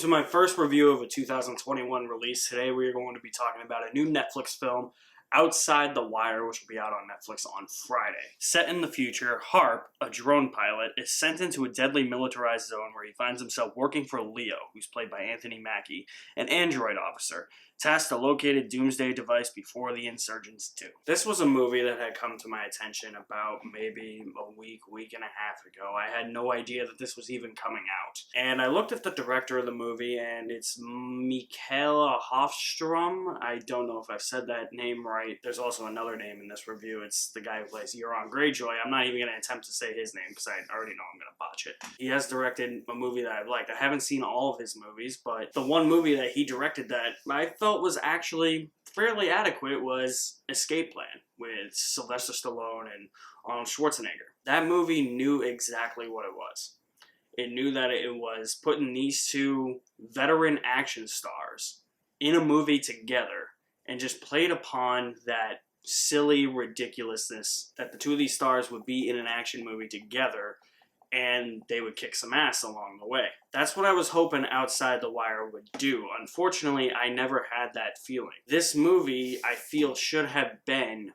to my first review of a 2021 release. Today we are going to be talking about a new Netflix film, Outside the Wire, which will be out on Netflix on Friday. Set in the future, Harp, a drone pilot, is sent into a deadly militarized zone where he finds himself working for Leo, who's played by Anthony Mackie, an android officer, tasked to locate a doomsday device before the insurgents do. This was a movie that had come to my attention about maybe a week and a half ago. I had no idea that this was even coming out. And I looked at the director of the movie, and it's Mikaela Hofstrom. I don't know if I've said that name right. There's also another name in this review. It's the guy who plays Euron Greyjoy. I'm not even going to attempt to say his name because I already know I'm going to botch it. He has directed a movie that I've liked. I haven't seen all of his movies, but the one movie that he directed that I felt was actually fairly adequate was Escape Plan with Sylvester Stallone and Arnold Schwarzenegger. That movie knew exactly what it was. It knew that it was putting these two veteran action stars in a movie together and just played upon that silly ridiculousness that the two of these stars would be in an action movie together and they would kick some ass along the way. That's what I was hoping Outside the Wire would do. Unfortunately, I never had that feeling. This movie, I feel, should have been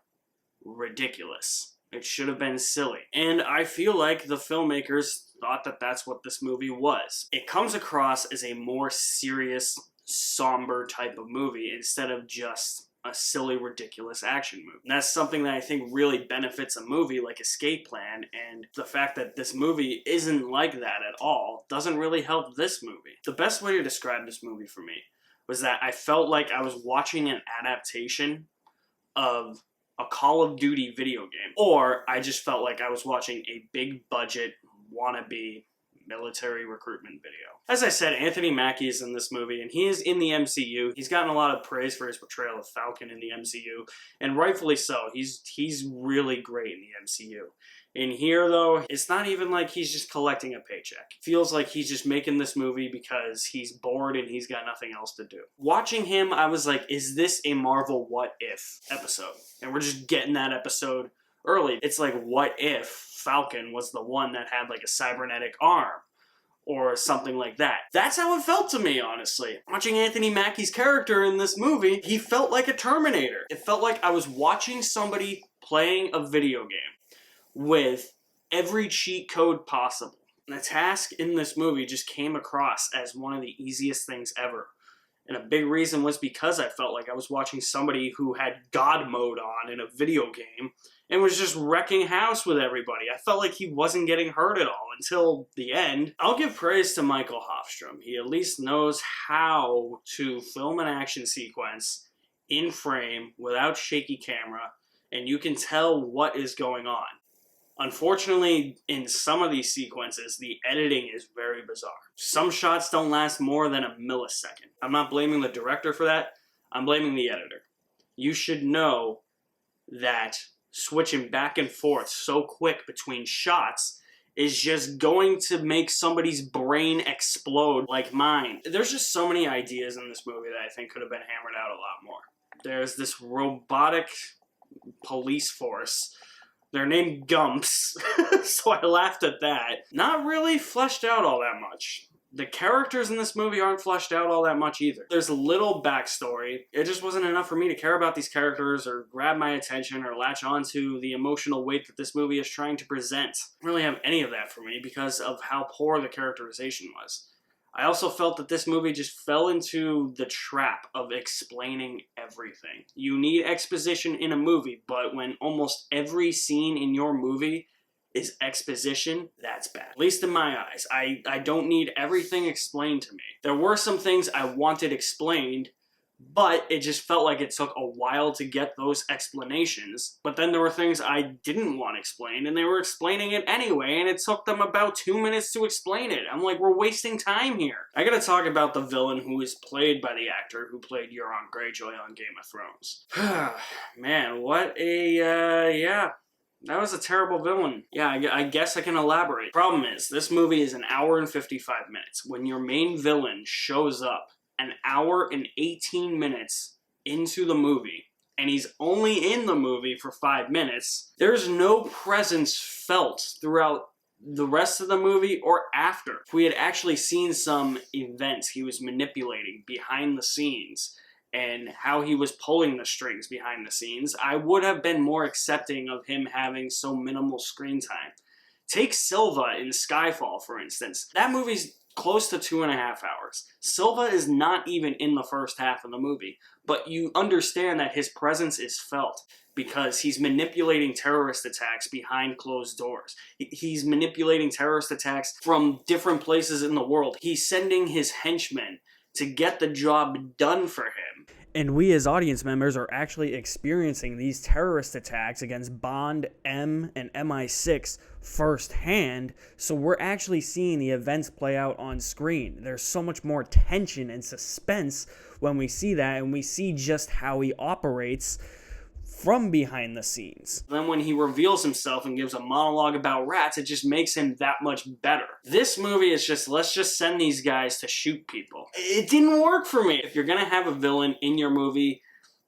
ridiculous. It should have been silly. And I feel like the filmmakers thought that that's what this movie was. It comes across as a more serious, somber type of movie instead of just a silly, ridiculous action movie. And that's something that I think really benefits a movie like Escape Plan, and the fact that this movie isn't like that at all doesn't really help this movie. The best way to describe this movie for me was that I felt like I was watching an adaptation of a Call of Duty video game, or I just felt like I was watching a big budget wannabe military recruitment video. As I said, Anthony Mackie is in this movie, and he is in the MCU. He's gotten a lot of praise for his portrayal of Falcon in the MCU, and rightfully so. He's really great in the MCU. In here, though, it's not even like he's just collecting a paycheck. Feels like he's just making this movie because he's bored and he's got nothing else to do. Watching him, I was like, is this a Marvel What If episode? And we're just getting that episode early. It's like, what if Falcon was the one that had like a cybernetic arm or something like that? That's how it felt to me, honestly. Watching Anthony Mackie's character in this movie, he felt like a Terminator. It felt like I was watching somebody playing a video game with every cheat code possible. And the task in this movie just came across as one of the easiest things ever. And a big reason was because I felt like I was watching somebody who had God mode on in a video game and was just wrecking house with everybody. I felt like he wasn't getting hurt at all until the end. I'll give praise to Michael Hofstrom. He at least knows how to film an action sequence in frame without shaky camera, and you can tell what is going on. Unfortunately, in some of these sequences, the editing is very bizarre. Some shots don't last more than a millisecond. I'm not blaming the director for that. I'm blaming the editor. You should know that switching back and forth so quick between shots is just going to make somebody's brain explode like mine. There's just so many ideas in this movie that I think could have been hammered out a lot more. There's this robotic police force. They're named Gumps, so I laughed at that. Not really fleshed out all that much. The characters in this movie aren't fleshed out all that much either. There's a little backstory. It just wasn't enough for me to care about these characters or grab my attention or latch onto the emotional weight that this movie is trying to present. I don't really have any of that for me because of how poor the characterization was. I also felt that this movie just fell into the trap of explaining everything. You need exposition in a movie, but when almost every scene in your movie is exposition, that's bad. At least in my eyes. I don't need everything explained to me. There were some things I wanted explained, but it just felt like it took a while to get those explanations. But then there were things I didn't want explained, and they were explaining it anyway, and it took them about 2 minutes to explain it. I'm like, we're wasting time here. I gotta talk about the villain who is played by the actor who played Euron Greyjoy on Game of Thrones. Man, what a, yeah. That was a terrible villain. Yeah, I guess I can elaborate. Problem is, this movie is an hour and 55 minutes. When your main villain shows up an hour and 18 minutes into the movie, and he's only in the movie for 5 minutes, there's no presence felt throughout the rest of the movie or after. If we had actually seen some events he was manipulating behind the scenes and how he was pulling the strings behind the scenes, I would have been more accepting of him having so minimal screen time. Take Silva in Skyfall, for instance. That movie's close to 2.5 hours. Silva is not even in the first half of the movie, but you understand that his presence is felt because he's manipulating terrorist attacks behind closed doors. He's manipulating terrorist attacks from different places in the world. He's sending his henchmen to get the job done for him. And we as audience members are actually experiencing these terrorist attacks against Bond, M, and MI6 firsthand, so we're actually seeing the events play out on screen. There's so much more tension and suspense when we see that, and we see just how he operates from behind the scenes. Then when he reveals himself and gives a monologue about rats, it just makes him that much better. This movie is just, let's just send these guys to shoot people. It didn't work for me. If you're gonna have a villain in your movie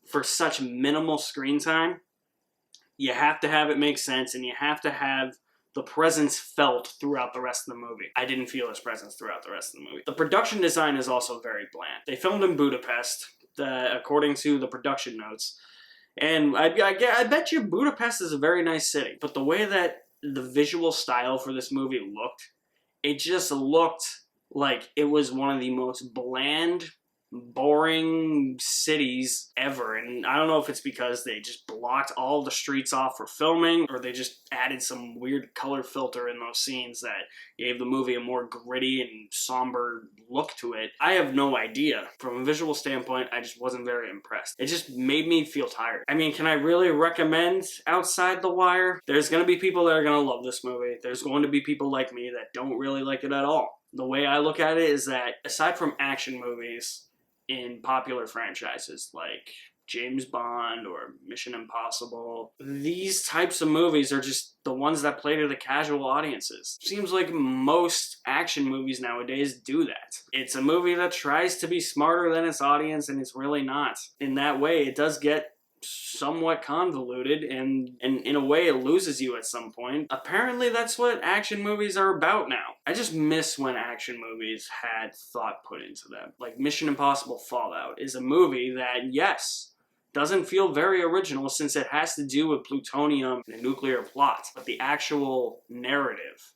for such minimal screen time, you have to have it make sense, and you have to have the presence felt throughout the rest of the movie. I didn't feel his presence throughout the rest of the movie. The production design is also very bland. They filmed in Budapest, according to the production notes. And I bet you Budapest is a very nice city. But the way that the visual style for this movie looked, it just looked like it was one of the most bland, boring cities ever. And I don't know if it's because they just blocked all the streets off for filming, or they just added some weird color filter in those scenes that gave the movie a more gritty and somber look to it. I have no idea. From a visual standpoint, I just wasn't very impressed. It just made me feel tired. I mean, can I really recommend Outside the Wire? There's gonna be people that are gonna love this movie. There's going to be people like me that don't really like it at all. The way I look at it is that, aside from action movies in popular franchises like James Bond or Mission Impossible, these types of movies are just the ones that play to the casual audiences. Seems like most action movies nowadays do that. It's a movie that tries to be smarter than its audience, and it's really not. In that way, it does get somewhat convoluted, and in a way it loses you at some point. Apparently that's what action movies are about now. I just miss when action movies had thought put into them. Like Mission Impossible Fallout is a movie that, yes, doesn't feel very original since it has to do with plutonium and a nuclear plot, but the actual narrative,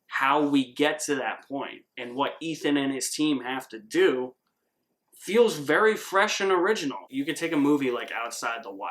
how we get to that point, and what Ethan and his team have to do, feels very fresh and original. You could take a movie like Outside the Wire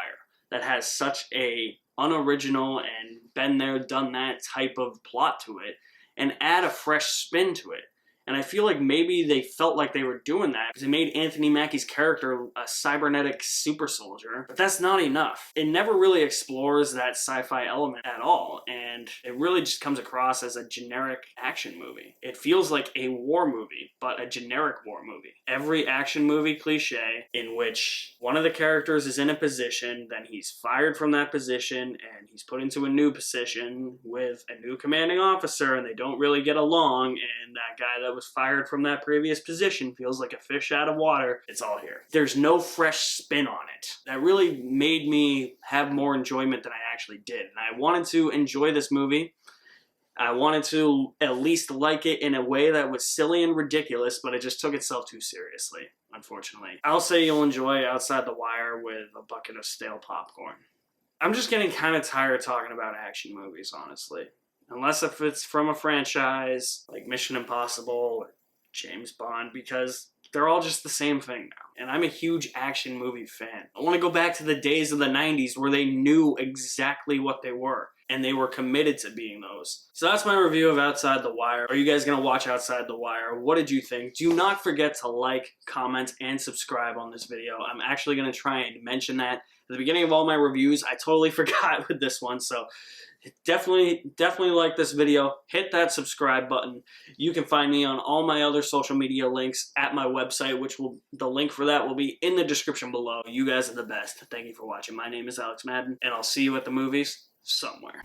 that has such a unoriginal and been there, done that type of plot to it, and add a fresh spin to it. And I feel like maybe they felt like they were doing that because they made Anthony Mackie's character a cybernetic super soldier, but that's not enough. It never really explores that sci-fi element at all, and it really just comes across as a generic action movie. It feels like a war movie, but a generic war movie. Every action movie cliche in which one of the characters is in a position, then he's fired from that position, and he's put into a new position with a new commanding officer, and they don't really get along, and that guy that was fired from that previous position feels like a fish out of water. It's all here. There's no fresh spin on it. That really made me have more enjoyment than I actually did. And I wanted to enjoy this movie. I wanted to at least like it in a way that was silly and ridiculous, but it just took itself too seriously, unfortunately. I'll say you'll enjoy Outside the Wire with a bucket of stale popcorn. I'm just getting kind of tired talking about action movies, honestly. Unless if it's from a franchise like Mission Impossible or James Bond, because they're all just the same thing now. And I'm a huge action movie fan. I want to go back to the days of the 90s where they knew exactly what they were, and they were committed to being those. So that's my review of Outside the Wire. Are you guys going to watch Outside the Wire? What did you think? Do not forget to like, comment, and subscribe on this video. I'm actually going to try and mention that at the beginning of all my reviews. I totally forgot with this one, so definitely like this video. Hit that subscribe button. You can find me on all my other social media links at my website, which the link for that will be in the description below. You guys are the best. Thank you for watching. My name is Alex Madden, and I'll see you at the movies somewhere.